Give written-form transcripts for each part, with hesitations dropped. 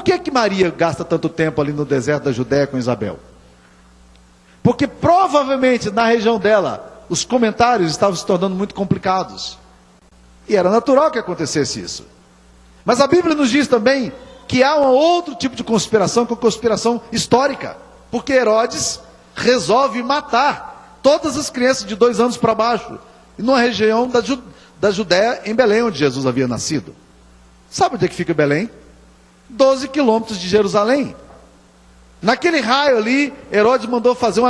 Por que Maria gasta tanto tempo ali no deserto da Judéia com Isabel? Porque provavelmente na região dela, os comentários estavam se tornando muito complicados. E era natural que acontecesse isso. Mas a Bíblia nos diz também que há um outro tipo de conspiração, que é a conspiração histórica. Porque Herodes resolve matar todas as crianças de 2 anos para baixo, numa região da Judéia, em Belém, onde Jesus havia nascido. Sabe onde é que fica Belém? 12 quilômetros de Jerusalém. Naquele raio ali, Herodes mandou fazer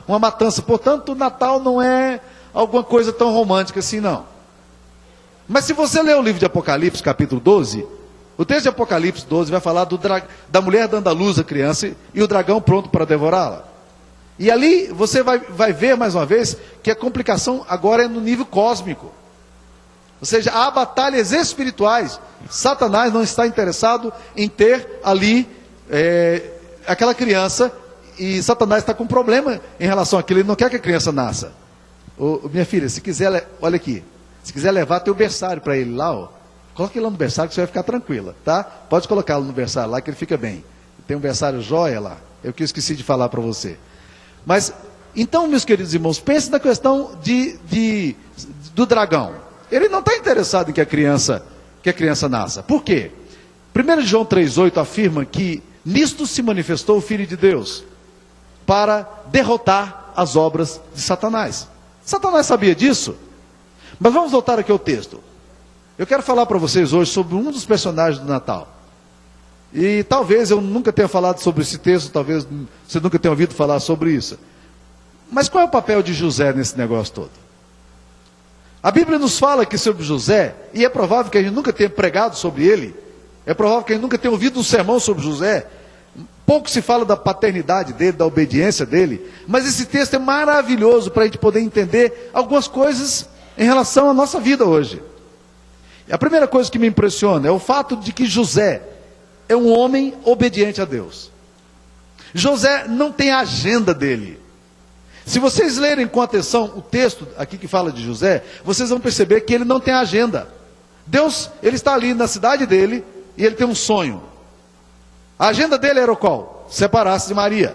uma matança. Portanto, o Natal não é alguma coisa tão romântica assim, não. Mas se você ler o livro de Apocalipse, capítulo 12, o texto de Apocalipse 12 vai falar da mulher dando à luz a criança e o dragão pronto para devorá-la. E ali você vai ver mais uma vez que a complicação agora é no nível cósmico. Ou seja, há batalhas espirituais. Satanás não está interessado em ter ali aquela criança, e Satanás está com um problema em relação àquilo. Ele não quer que a criança nasça. Minha filha, se quiser, olha aqui, se quiser levar teu berçário para ele lá, ó, coloque ele lá no berçário que você vai ficar tranquila, tá? Pode colocá-lo no berçário lá que ele fica bem. Tem um berçário jóia lá, eu que esqueci de falar para você. Mas, então, meus queridos irmãos, pense na questão do dragão. Ele não está interessado em que a criança nasça. Por quê? 1 João 3,8 afirma que nisto se manifestou o Filho de Deus, para derrotar as obras de Satanás. Satanás sabia disso? Mas vamos voltar aqui ao texto. Eu quero falar para vocês hoje sobre um dos personagens do Natal. E talvez eu nunca tenha falado sobre esse texto, talvez você nunca tenha ouvido falar sobre isso. Mas qual é o papel de José nesse negócio todo? A Bíblia nos fala aqui sobre José, e é provável que a gente nunca tenha pregado sobre ele, é provável que a gente nunca tenha ouvido um sermão sobre José. Pouco se fala da paternidade dele, da obediência dele, mas esse texto é maravilhoso para a gente poder entender algumas coisas em relação à nossa vida hoje. A primeira coisa que me impressiona é o fato de que José é um homem obediente a Deus. José não tem a agenda dele. Se vocês lerem com atenção o texto aqui que fala de José, vocês vão perceber que ele não tem agenda. Deus, ele está ali na cidade dele e ele tem um sonho. A agenda dele era o qual? Separar-se de Maria.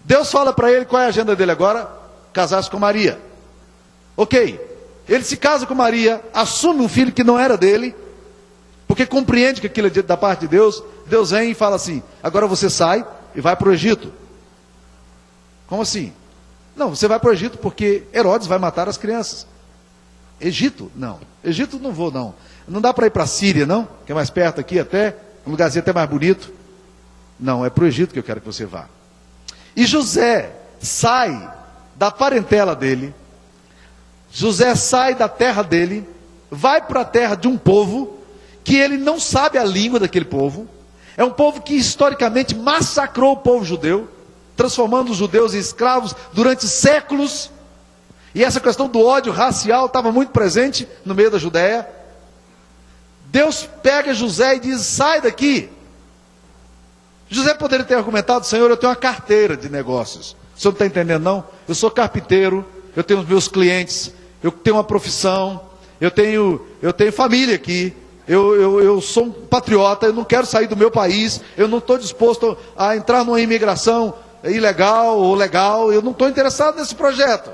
Deus fala para ele qual é a agenda dele agora? Casar-se com Maria. Ok, ele se casa com Maria, assume um filho que não era dele, porque compreende que aquilo é da parte de Deus. Deus vem e fala assim: agora você sai e vai para o Egito. Como assim? Não, você vai para o Egito porque Herodes vai matar as crianças. Egito? Não. Egito não vou, não. Não dá para ir para a Síria, não? Que é mais perto aqui até, um lugarzinho até mais bonito. Não, é para o Egito que eu quero que você vá. E José sai da parentela dele, José sai da terra dele, vai para a terra de um povo que ele não sabe a língua daquele povo. É um povo que historicamente massacrou o povo judeu, transformando os judeus em escravos durante séculos. E essa questão do ódio racial estava muito presente no meio da Judéia. Deus pega José e diz: sai daqui. José poderia ter argumentado: Senhor, eu tenho uma carteira de negócios. O senhor não está entendendo, não? Eu sou carpinteiro, eu tenho os meus clientes, eu tenho uma profissão, eu tenho família aqui, eu sou um patriota, eu não quero sair do meu país, eu não estou disposto a entrar numa imigração ilegal ou legal, eu não estou interessado nesse projeto.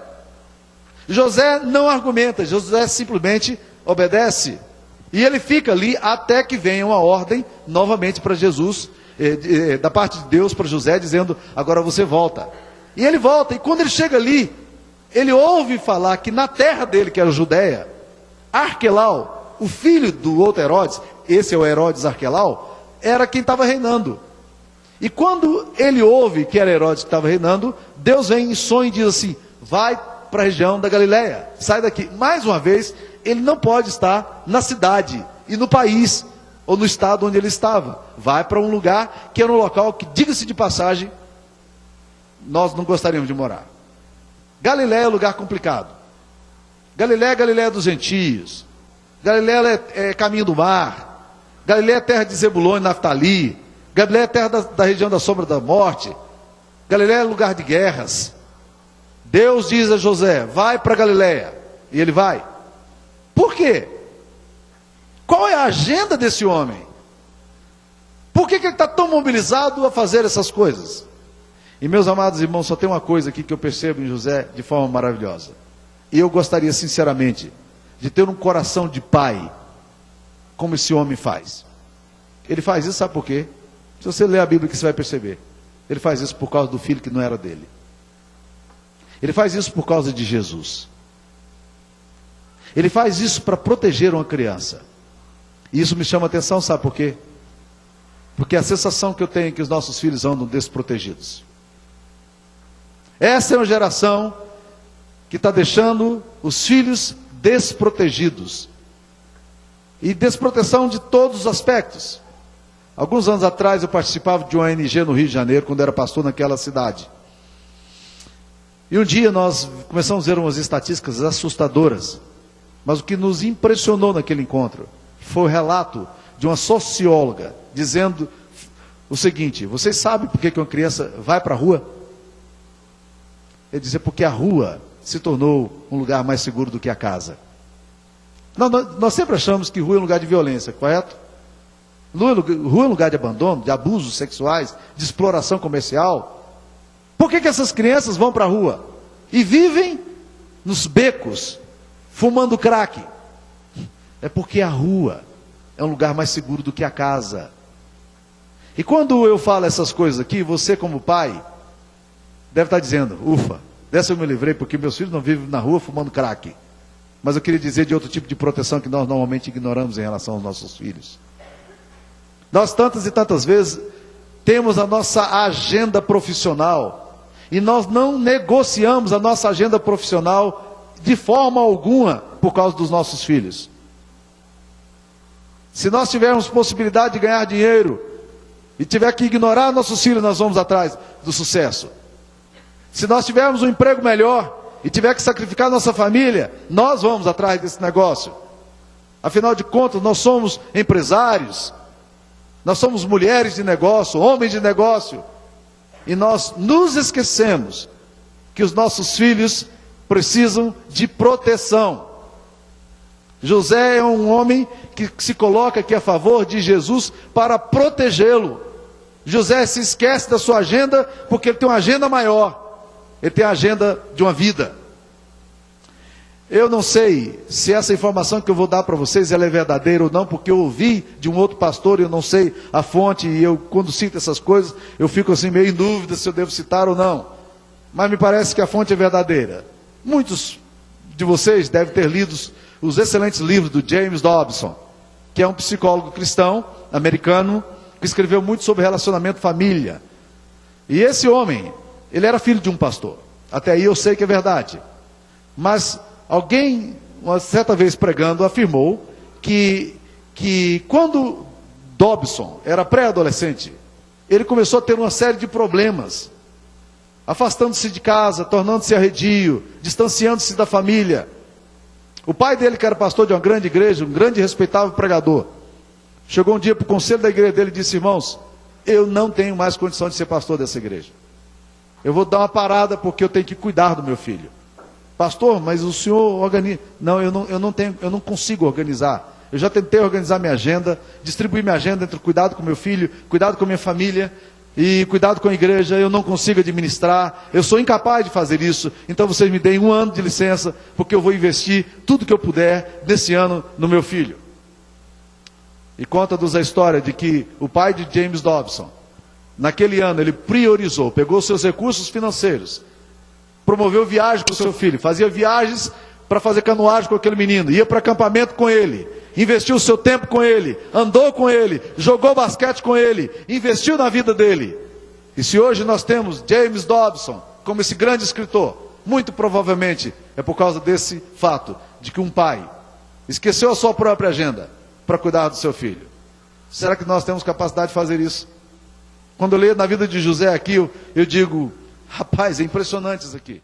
José não argumenta, José simplesmente obedece. E ele fica ali até que venha uma ordem novamente para Jesus, da parte de Deus para José, dizendo: agora você volta. E ele volta, e quando ele chega ali, ele ouve falar que na terra dele, que era a Judéia, Arquelau, o filho do outro Herodes, esse é o Herodes Arquelau, era quem estava reinando. E quando ele ouve que era Herodes que estava reinando, Deus vem em sonho e diz assim: vai para a região da Galileia, sai daqui. Mais uma vez, ele não pode estar na cidade e no país, ou no estado onde ele estava. Vai para um lugar que era um local que, diga-se de passagem, nós não gostaríamos de morar. Galileia é um lugar complicado. Galileia é Galileia dos gentios. Galileia é caminho do mar. Galileia é terra de Zebulon e Naftali. Galileia é terra da região da sombra da morte. Galileia é lugar de guerras. Deus diz a José: vai para Galileia. E ele vai. Por quê? Qual é a agenda desse homem? Por que ele está tão mobilizado a fazer essas coisas? E meus amados irmãos, só tem uma coisa aqui que eu percebo em José de forma maravilhosa. E eu gostaria sinceramente de ter um coração de pai, como esse homem faz. Ele faz isso, sabe por quê? Se você ler a Bíblia que você vai perceber. Ele faz isso por causa do filho que não era dele. Ele faz isso por causa de Jesus. Ele faz isso para proteger uma criança. E isso me chama a atenção, sabe por quê? Porque a sensação que eu tenho é que os nossos filhos andam desprotegidos. Essa é uma geração que está deixando os filhos desprotegidos. E desproteção de todos os aspectos. Alguns anos atrás eu participava de uma ONG no Rio de Janeiro, quando era pastor naquela cidade. E um dia nós começamos a ver umas estatísticas assustadoras. Mas o que nos impressionou naquele encontro foi o relato de uma socióloga dizendo o seguinte: vocês sabem por que uma criança vai para a rua? Ele dizia, porque a rua se tornou um lugar mais seguro do que a casa. Nós sempre achamos que rua é um lugar de violência, correto? Rua é um lugar de abandono, de abusos sexuais, de exploração comercial. Por que essas crianças vão para a rua? E vivem nos becos, fumando crack? É porque a rua é um lugar mais seguro do que a casa. E quando eu falo essas coisas aqui, você como pai, deve estar dizendo, ufa, dessa eu me livrei, porque meus filhos não vivem na rua fumando crack. Mas eu queria dizer de outro tipo de proteção que nós normalmente ignoramos em relação aos nossos filhos. Nós tantas e tantas vezes temos a nossa agenda profissional e nós não negociamos a nossa agenda profissional de forma alguma por causa dos nossos filhos. Se nós tivermos possibilidade de ganhar dinheiro e tiver que ignorar nossos filhos, nós vamos atrás do sucesso. Se nós tivermos um emprego melhor e tiver que sacrificar nossa família, nós vamos atrás desse negócio. Afinal de contas, nós somos empresários, nós somos mulheres de negócio, homens de negócio, e nós nos esquecemos que os nossos filhos precisam de proteção. José é um homem que se coloca aqui a favor de Jesus para protegê-lo. José se esquece da sua agenda porque ele tem uma agenda maior. Ele tem a agenda de uma vida. Eu não sei se essa informação que eu vou dar para vocês ela é verdadeira ou não, porque eu ouvi de um outro pastor e eu não sei a fonte, e eu quando cito essas coisas, eu fico assim meio em dúvida se eu devo citar ou não. Mas me parece que a fonte é verdadeira. Muitos de vocês devem ter lido os excelentes livros do James Dobson, que é um psicólogo cristão, americano, que escreveu muito sobre relacionamento família. E esse homem, ele era filho de um pastor. Até aí eu sei que é verdade. Mas alguém, uma certa vez pregando, afirmou que quando Dobson era pré-adolescente, ele começou a ter uma série de problemas. Afastando-se de casa, tornando-se arredio, distanciando-se da família. O pai dele, que era pastor de uma grande igreja, um grande e respeitável pregador, chegou um dia para o conselho da igreja dele e disse: irmãos, eu não tenho mais condição de ser pastor dessa igreja. Eu vou dar uma parada porque eu tenho que cuidar do meu filho. Pastor, mas o senhor organiza? Não, eu não consigo organizar. Eu já tentei organizar minha agenda, distribuir minha agenda entre cuidado com meu filho, cuidado com minha família e cuidado com a igreja. Eu não consigo administrar, eu sou incapaz de fazer isso. Então vocês me deem 1 ano de licença, porque eu vou investir tudo que eu puder nesse ano no meu filho. E conta-nos a história de que o pai de James Dobson, naquele ano ele priorizou, pegou seus recursos financeiros, promoveu viagem com o seu filho, fazia viagens para fazer canoagem com aquele menino, ia para acampamento com ele, investiu o seu tempo com ele, andou com ele, jogou basquete com ele, investiu na vida dele. E se hoje nós temos James Dobson como esse grande escritor, muito provavelmente é por causa desse fato, de que um pai esqueceu a sua própria agenda para cuidar do seu filho. Será que nós temos capacidade de fazer isso? Quando eu leio na vida de José aqui, eu digo, rapaz, é impressionante isso aqui.